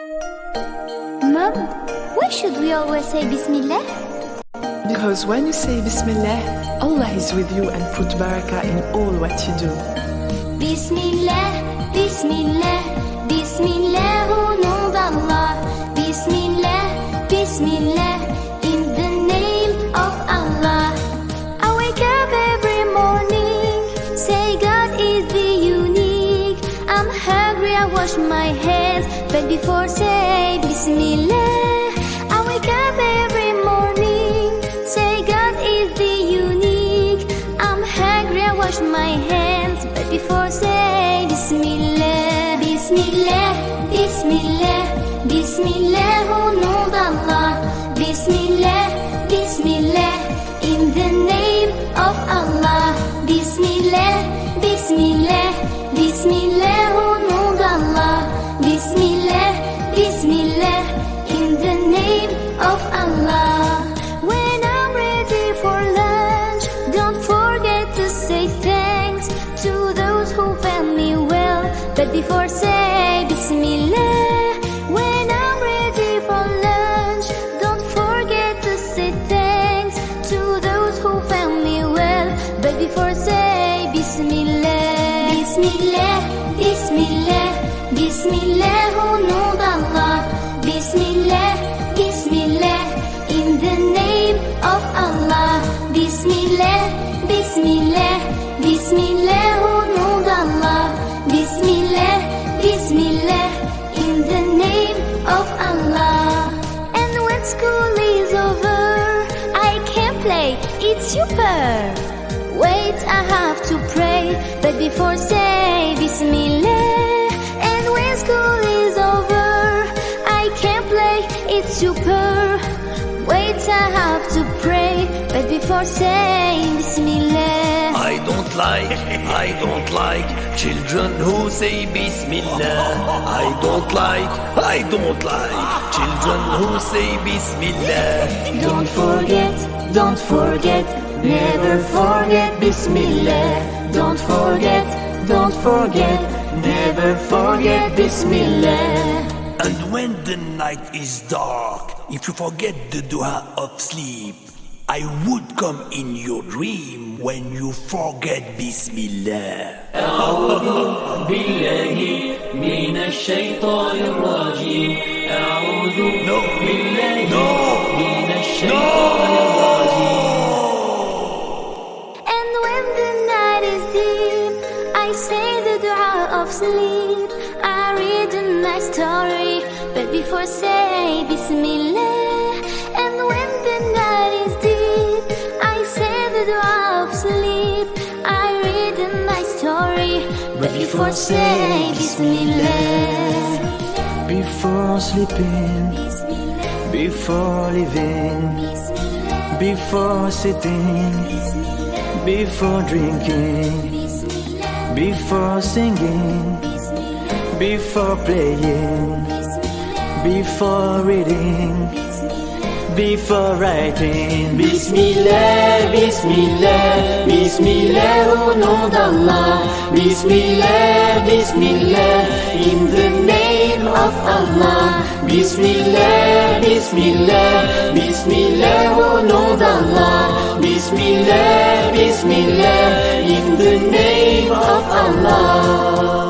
Mom, why should we always say Bismillah? Because when you say Bismillah, Allah is with you and put barakah in all what you do. Bismillah, Bismillah, Bismillah, au nom d'Allah. Bismillah, Bismillah, in the name of Allah. I wake up every morning, say God is the unique. I'm hungry, I wash my hands, but before say Bismillah. I wake up every morning, say God is the unique. I'm hungry, I wash my hands, but before say Bismillah. Bismillah, Bismillah, Bismillah, au nom d'Allah. Bismillah, Bismillah, in the name of Allah. Bismillah, Bismillah, Bismillah, au nom d'Allah. Bismillah, Bismillah, in the name of Allah. When I'm ready for lunch, don't forget to say thanks to those who fed me well, but before say Bismillah. When I'm ready for lunch, don't forget to say thanks to those who fed me well, but before say Bismillah. Bismillah, Bismillah, Bismillah, au nom d'Allah. Bismillah, Bismillah, in the name of Allah. Bismillah, Bismillah, Bismillah, au nom d'Allah. Bismillah, Bismillah, in the name of Allah. And when school is over, I can play, it's super. Wait, I have to pray, but before say Bismillah. And when school is over, I can play, it's super. Wait, I have to pray, but before saying Bismillah. I don't like children who say Bismillah. I don't like children who say Bismillah. Don't forget, never forget Bismillah. Don't forget, never forget Bismillah. And when the night is dark, if you forget the dua of sleep, I would come in your dream when you forget Bismillah. أعوذ بالله من الشيطان الرجيم. أعوذ بالله من الشيطان الرجيم. And when the night is deep, I say the dua of sleep. I read a nice story, but before say Bismillah. And when the night is deep, I say the dua of sleep. I read a nice story, but before say Bismillah. Before sleeping, before living, before sitting, before drinking, before singing, before playing, before reading, before writing. Bismillah, Bismillah, Bismillah, au nom d'Allah. Bismillah, Bismillah, in the name of Allah. Bismillah, Bismillah, Bismillah, au nom d'Allah. Bismillah, Bismillah, in the name of Allah.